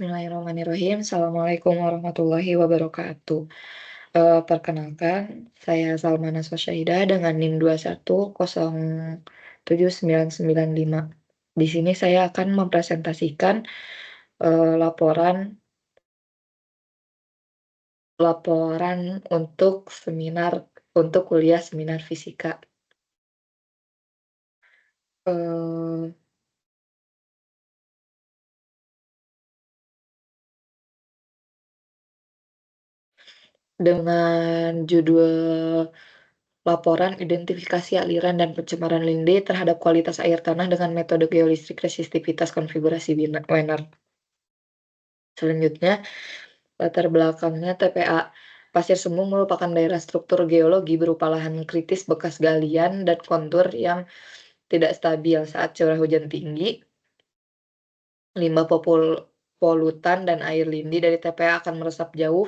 Bismillahirrahmanirrahim. Assalamualaikum warahmatullahi wabarakatuh. Perkenalkan, saya Salmana Sosyahidah dengan NIM 21079995. Di sini saya akan mempresentasikan laporan untuk kuliah seminar fisika. Eh, dengan judul laporan identifikasi aliran dan pencemaran lindi terhadap kualitas air tanah dengan metode geolistrik resistivitas konfigurasi Wiener. Selanjutnya, latar belakangnya TPA. Pasir Sembung merupakan daerah struktur geologi berupa lahan kritis bekas galian dan kontur yang tidak stabil saat curah hujan tinggi. Limbah polutan dan air lindi dari TPA akan meresap jauh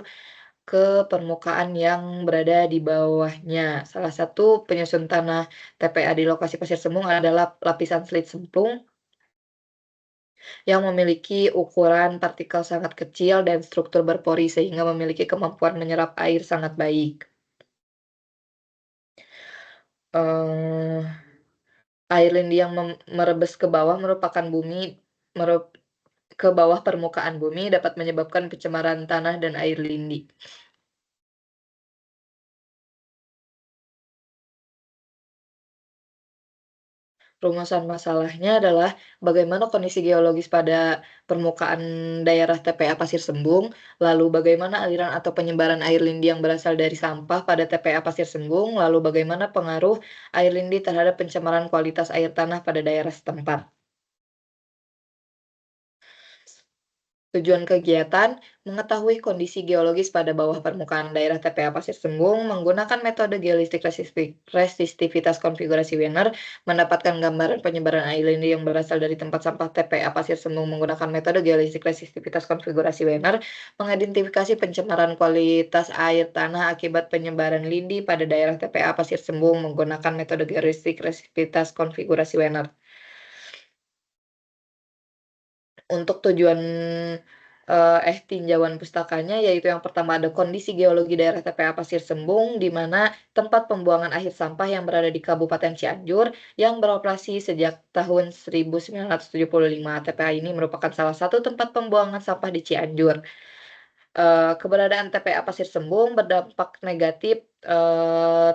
ke permukaan yang berada di bawahnya. Salah satu penyusun tanah TPA di lokasi Pasir Sembung adalah lapisan selit semplung yang memiliki ukuran partikel sangat kecil dan struktur berpori sehingga memiliki kemampuan menyerap air sangat baik. Air lindi yang merebes ke bawah ke bawah permukaan bumi dapat menyebabkan pencemaran tanah dan air lindi. Rumusan masalahnya adalah bagaimana kondisi geologis pada permukaan daerah TPA Pasir Sembung, lalu bagaimana aliran atau penyebaran air lindi yang berasal dari sampah pada TPA Pasir Sembung, lalu bagaimana pengaruh air lindi terhadap pencemaran kualitas air tanah pada daerah setempat. Tujuan kegiatan, mengetahui kondisi geologis pada bawah permukaan daerah TPA Pasir Sembung menggunakan metode geolistrik resistivitas konfigurasi Wiener, mendapatkan gambaran penyebaran air lindi yang berasal dari tempat sampah TPA Pasir Sembung menggunakan metode geolistrik resistivitas konfigurasi Wiener, mengidentifikasi pencemaran kualitas air tanah akibat penyebaran lindi pada daerah TPA Pasir Sembung menggunakan metode geolistrik resistivitas konfigurasi Wiener. Untuk tujuan tinjauan pustakanya, yaitu yang pertama ada kondisi geologi daerah TPA Pasir Sembung, di mana tempat pembuangan akhir sampah yang berada di Kabupaten Cianjur yang beroperasi sejak tahun 1975. TPA ini merupakan salah satu tempat pembuangan sampah di Cianjur. Keberadaan TPA Pasir Sembung berdampak negatif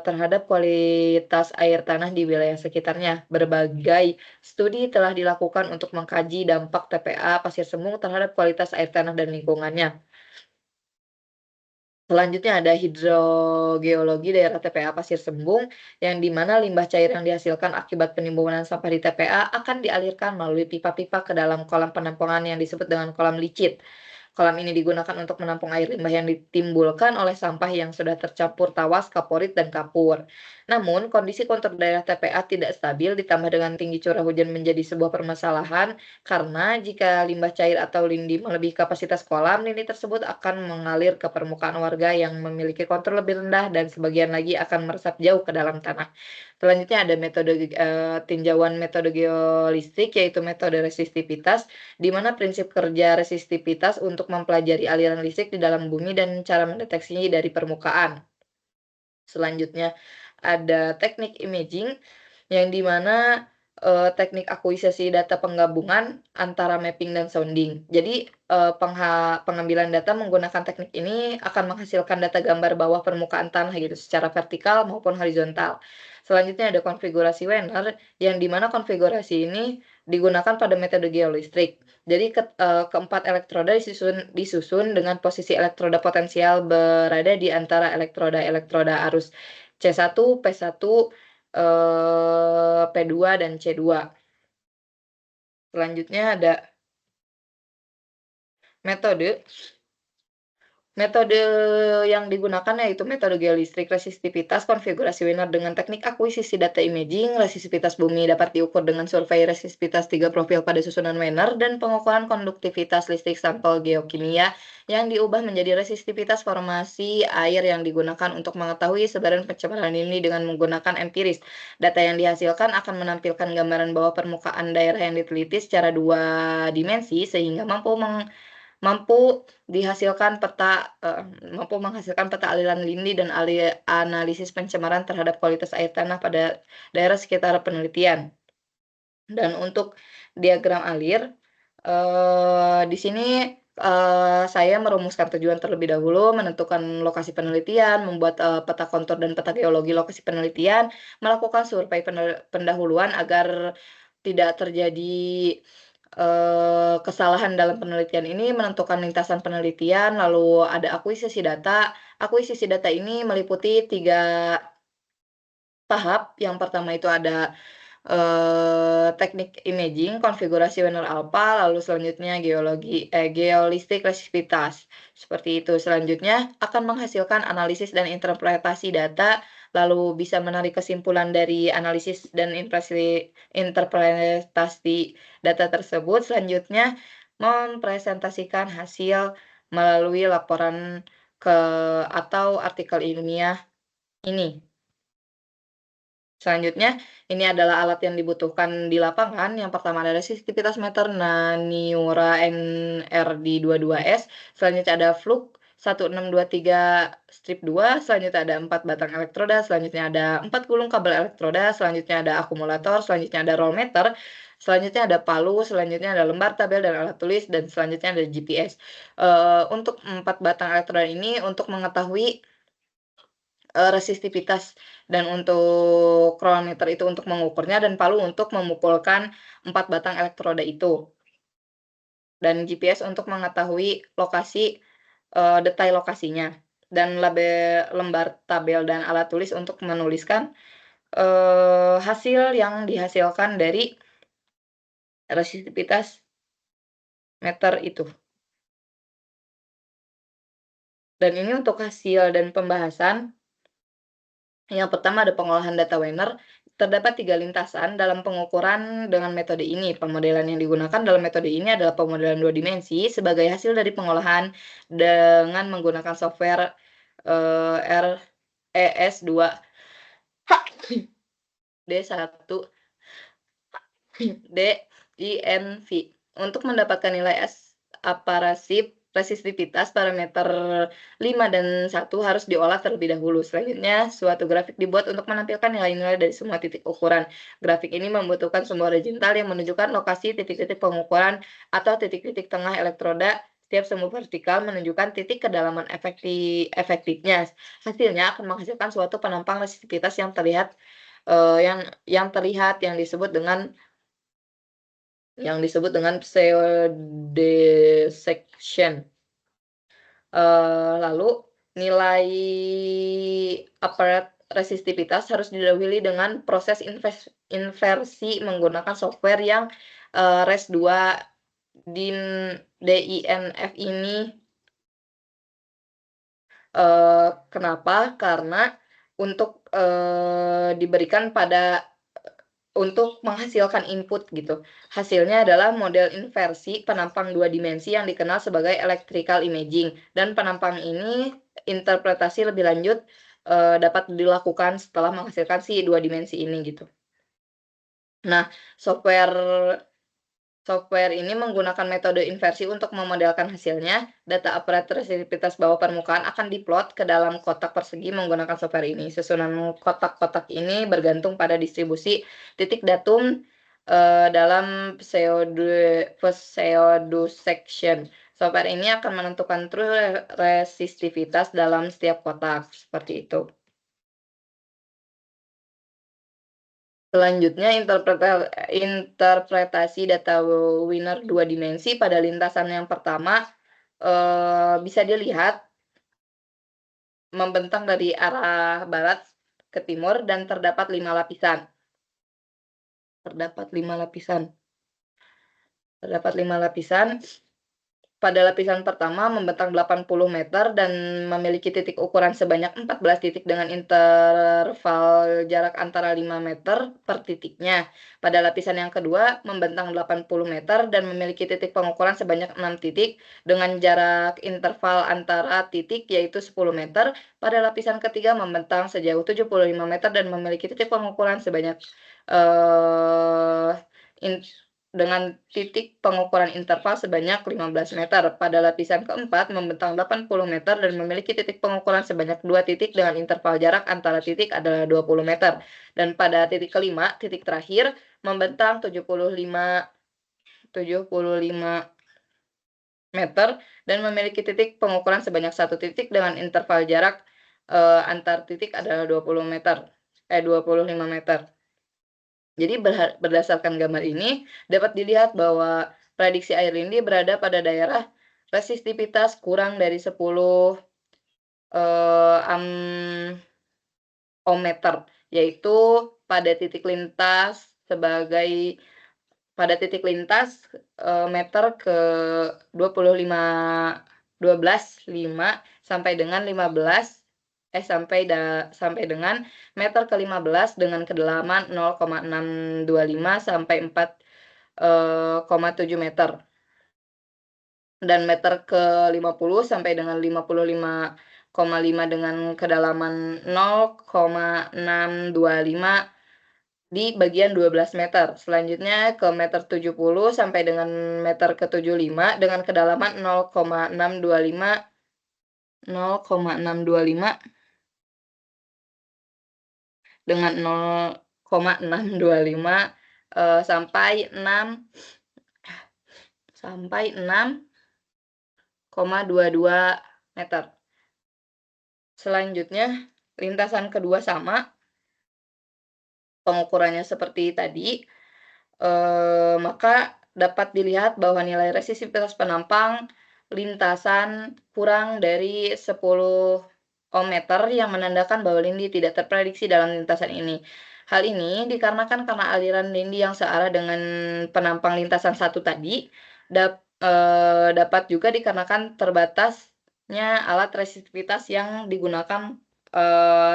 terhadap kualitas air tanah di wilayah sekitarnya. Berbagai studi telah dilakukan untuk mengkaji dampak TPA Pasir Sembung terhadap kualitas air tanah dan lingkungannya. Selanjutnya ada hidrogeologi daerah TPA Pasir Sembung, yang di mana limbah cair yang dihasilkan akibat penimbunan sampah di TPA akan dialirkan melalui pipa-pipa ke dalam kolam penampungan yang disebut dengan kolam licit. Kolam ini digunakan untuk menampung air limbah yang ditimbulkan oleh sampah yang sudah tercampur tawas, kaporit, dan kapur. Namun, kondisi kontur daerah TPA tidak stabil ditambah dengan tinggi curah hujan menjadi sebuah permasalahan karena jika limbah cair atau lindi melebihi kapasitas kolam, lindi tersebut akan mengalir ke permukaan warga yang memiliki kontur lebih rendah dan sebagian lagi akan meresap jauh ke dalam tanah. Selanjutnya ada metode tinjauan metode geolistrik, yaitu metode resistivitas, di mana prinsip kerja resistivitas untuk mempelajari aliran listrik di dalam bumi dan cara mendeteksinya dari permukaan. Selanjutnya ada teknik imaging, yang di mana teknik akuisisi data penggabungan antara mapping dan sounding. Jadi pengambilan data menggunakan teknik ini akan menghasilkan data gambar bawah permukaan tanah gitu secara vertikal maupun horizontal. Selanjutnya ada konfigurasi Wiener, yang di mana konfigurasi ini digunakan pada metode geolistrik. Jadi keempat elektroda disusun dengan posisi elektroda potensial berada di antara elektroda arus C1, P1, P2, dan C2. Selanjutnya ada metode. Metode yang digunakan yaitu metode geolistrik resistivitas konfigurasi Wiener dengan teknik akuisisi data imaging. Resistivitas bumi dapat diukur dengan survei resistivitas 3 profil pada susunan Wiener dan pengukuran konduktivitas listrik sampel geokimia yang diubah menjadi resistivitas formasi air yang digunakan untuk mengetahui sebaran pencemaran ini dengan menggunakan empiris. Data yang dihasilkan akan menampilkan gambaran bawah permukaan daerah yang diteliti secara 2 dimensi sehingga mampu mampu menghasilkan peta aliran lindi dan analisis pencemaran terhadap kualitas air tanah pada daerah sekitar penelitian. Dan untuk diagram alir, di sini, saya merumuskan tujuan terlebih dahulu, menentukan lokasi penelitian, membuat, peta kontur dan peta geologi lokasi penelitian, melakukan survei pendahuluan agar tidak terjadi, kesalahan dalam penelitian ini, menentukan lintasan penelitian, lalu ada akuisisi data. Akuisisi data ini meliputi 3 tahap. Yang pertama itu ada teknik imaging, konfigurasi Werner alpha, lalu selanjutnya geolistik resistivitas, seperti itu. Selanjutnya akan menghasilkan analisis dan interpretasi data, lalu bisa menarik kesimpulan dari analisis dan interpretasi data tersebut. Selanjutnya mempresentasikan hasil melalui laporan atau artikel ilmiah ini. Selanjutnya, ini adalah alat yang dibutuhkan di lapangan. Yang pertama adalah resisitivitas meter Naniura NRD22S. Selanjutnya ada fluk 1623-2. Selanjutnya ada 4 batang elektroda. Selanjutnya ada 4 gulung kabel elektroda. Selanjutnya ada akumulator. Selanjutnya ada rollmeter. Selanjutnya ada palu. Selanjutnya ada lembar tabel dan alat tulis. Dan selanjutnya ada GPS. Untuk 4 batang elektroda ini untuk mengetahui resistivitas, dan untuk kronometer itu untuk mengukurnya, dan palu untuk memukulkan 4 batang elektroda itu. Dan GPS untuk mengetahui lokasi, detail lokasinya. Dan lembar tabel dan alat tulis untuk menuliskan, hasil yang dihasilkan dari resistivitas meter itu. Dan ini untuk hasil dan pembahasan. Yang pertama ada pengolahan data Werner. Terdapat 3 lintasan dalam pengukuran dengan metode ini. Pemodelan yang digunakan dalam metode ini adalah pemodelan 2 dimensi sebagai hasil dari pengolahan dengan menggunakan software RES2 D1 DINV. Untuk mendapatkan nilai aparasif resistivitas parameter 5 dan 1 harus diolah terlebih dahulu. Selanjutnya, suatu grafik dibuat untuk menampilkan nilai-nilai dari semua titik ukuran. Grafik ini membutuhkan sumber horizontal yang menunjukkan lokasi titik-titik pengukuran atau titik-titik tengah elektroda. Setiap sumbu vertikal menunjukkan titik kedalaman efektifnya. Hasilnya akan menghasilkan suatu penampang resistivitas yang terlihat yang disebut dengan pseudo-section. Lalu nilai aparat resistivitas harus didahului dengan proses inversi menggunakan software yang RES2 DINF ini. Kenapa? Karena untuk diberikan untuk menghasilkan input gitu. Hasilnya adalah model inversi penampang 2 dimensi yang dikenal sebagai electrical imaging, dan penampang ini interpretasi lebih lanjut dapat dilakukan setelah menghasilkan si 2 dimensi ini gitu. Nah, software ini menggunakan metode inversi untuk memodelkan hasilnya. Data aparat resistivitas bawah permukaan akan diplot ke dalam kotak persegi menggunakan software ini. Susunan kotak-kotak ini bergantung pada distribusi titik datum dalam pseudo-section. Software ini akan menentukan true resistivitas dalam setiap kotak, seperti itu. Selanjutnya, interpretasi data Wiener 2 dimensi pada lintasan yang pertama, bisa dilihat membentang dari arah barat ke timur dan terdapat 5 lapisan. Terdapat 5 lapisan. Pada lapisan pertama membentang 80 meter dan memiliki titik ukuran sebanyak 14 titik dengan interval jarak antara 5 meter per titiknya. Pada lapisan yang kedua membentang 80 meter dan memiliki titik pengukuran sebanyak 6 titik dengan jarak interval antara titik yaitu 10 meter. Pada lapisan ketiga membentang sejauh 75 meter dan memiliki titik pengukuran sebanyak dengan titik pengukuran interval sebanyak 15 meter. Pada lapisan keempat membentang 80 meter dan memiliki titik pengukuran sebanyak 2 titik dengan interval jarak antara titik adalah 20 meter. Dan pada titik kelima, titik terakhir, membentang 75 meter dan memiliki titik pengukuran sebanyak 1 titik dengan interval jarak antar titik adalah 25 meter. Jadi berdasarkan gambar ini dapat dilihat bahwa prediksi air lindi berada pada daerah resistivitas kurang dari 10 ohmmeter, yaitu pada titik lintas sebagai pada titik lintas meter ke 25 12,5 sampai dengan 15 sampai dengan meter ke-15 dengan kedalaman 0,625 sampai 4,7 meter. Dan meter ke-50 sampai dengan 55,5 dengan kedalaman 0,625 di bagian 12 meter. Selanjutnya ke meter 70 sampai dengan meter ke-75 dengan kedalaman 0,625 dengan 0,625 sampai 6,22 meter. Selanjutnya lintasan kedua sama, pengukurannya seperti tadi, maka dapat dilihat bahwa nilai resistivitas penampang lintasan kurang dari 10 ohmmeter yang menandakan bahwa lindi tidak terprediksi dalam lintasan ini. Hal ini dikarenakan karena aliran lindi yang searah dengan penampang lintasan satu tadi dapat juga dikarenakan terbatasnya alat resistivitas yang digunakan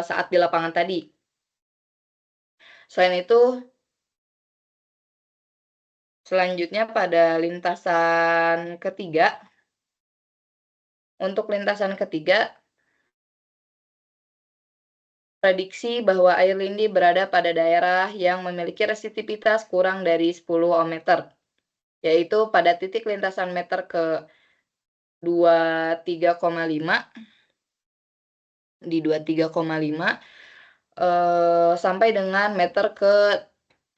saat di lapangan tadi. Selain itu, selanjutnya pada lintasan ketiga, untuk lintasan ketiga, prediksi bahwa air lindi berada pada daerah yang memiliki resistivitas kurang dari 10 ohmmeter, yaitu pada titik lintasan meter ke 23,5 di 23,5 sampai dengan meter ke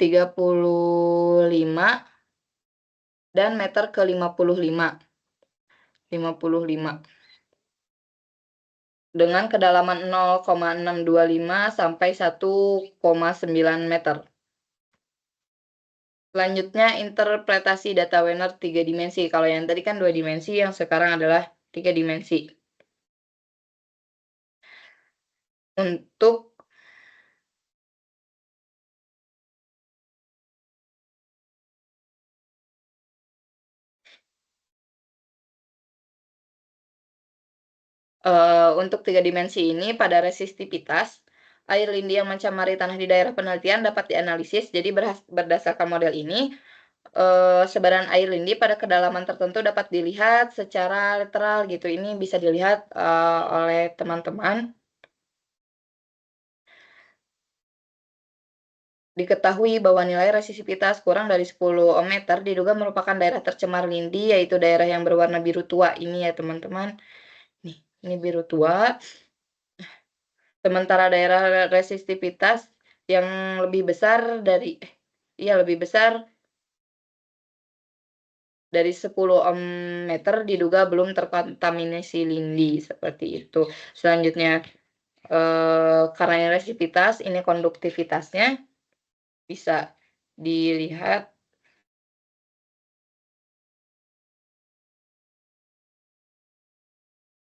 35 dan meter ke 55 dengan kedalaman 0,625 sampai 1,9 meter. Selanjutnya interpretasi data Wiener 3 dimensi. Kalau yang tadi kan 2 dimensi, yang sekarang adalah 3 dimensi. Untuk untuk 3 dimensi ini pada resistivitas, air lindi yang mencemari tanah di daerah penelitian dapat dianalisis. Jadi berdasarkan model ini, sebaran air lindi pada kedalaman tertentu dapat dilihat secara literal gitu. Ini bisa dilihat oleh teman-teman. Diketahui bahwa nilai resistivitas kurang dari 10 ohmmeter diduga merupakan daerah tercemar lindi, yaitu daerah yang berwarna biru tua ini ya teman-teman. Nih, ini biru tua. Sementara daerah resistivitas yang lebih besar dari 10 ohmmeter diduga belum terkontaminasi lindi, seperti itu. Selanjutnya, karena ini resistivitas, ini konduktivitasnya bisa dilihat.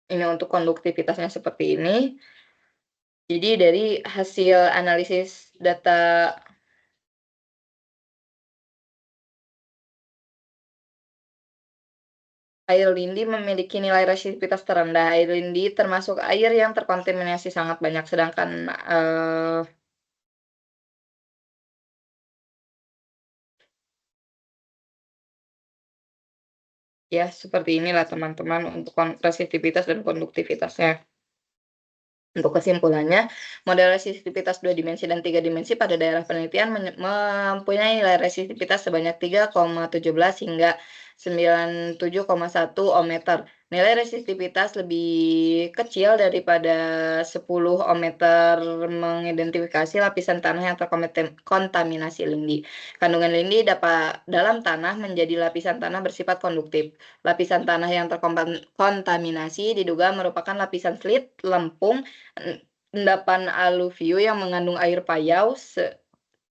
Ini untuk konduktivitasnya seperti ini. Jadi dari hasil analisis data air lindi memiliki nilai resistivitas terendah. Air lindi termasuk air yang terkontaminasi sangat banyak, sedangkan ya seperti inilah teman-teman untuk resistivitas dan konduktivitasnya. Untuk kesimpulannya, model resistivitas 2 dimensi dan 3 dimensi pada daerah penelitian mempunyai nilai resistivitas sebanyak 3,17 hingga 97,1 ohmmeter. Nilai resistivitas lebih kecil daripada 10 ohmmeter mengidentifikasi lapisan tanah yang terkontaminasi lindi. Kandungan lindi dalam tanah menjadi lapisan tanah bersifat konduktif. Lapisan tanah yang terkontaminasi diduga merupakan lapisan slit, lempung, endapan aluvium yang mengandung air payau.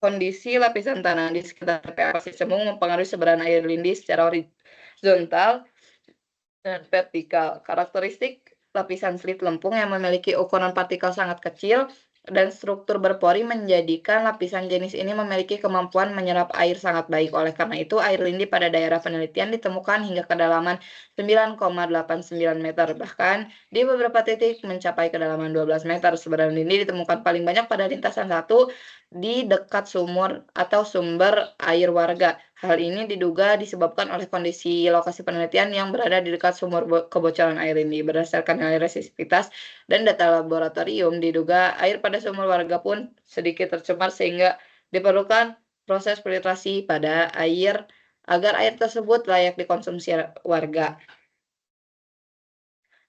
Kondisi lapisan tanah di sekitar TPA Pasir Cembung mempengaruhi sebaran air lindi secara horizontal dan vertikal. Karakteristik lapisan slit lempung yang memiliki ukuran partikel sangat kecil dan struktur berpori menjadikan lapisan jenis ini memiliki kemampuan menyerap air sangat baik. Oleh karena itu, air lindi pada daerah penelitian ditemukan hingga kedalaman 9,89 meter. Bahkan di beberapa titik mencapai kedalaman 12 meter. Sebaran lindi ditemukan paling banyak pada lintasan 1 di dekat sumur atau sumber air warga. Hal ini diduga disebabkan oleh kondisi lokasi penelitian yang berada di dekat sumur kebocoran air ini. Berdasarkan nilai resistivitas dan data laboratorium, diduga air pada sumur warga pun sedikit tercemar sehingga diperlukan proses filtrasi pada air agar air tersebut layak dikonsumsi warga.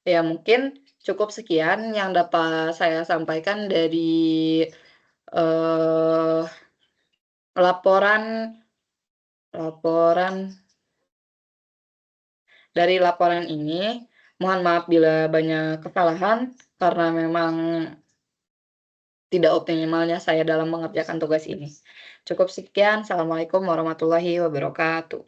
Ya, mungkin cukup sekian yang dapat saya sampaikan dari eh, laporan laporan Dari laporan ini, mohon maaf bila banyak kesalahan karena memang tidak optimalnya saya dalam mengerjakan tugas ini. Cukup sekian, assalamualaikum warahmatullahi wabarakatuh.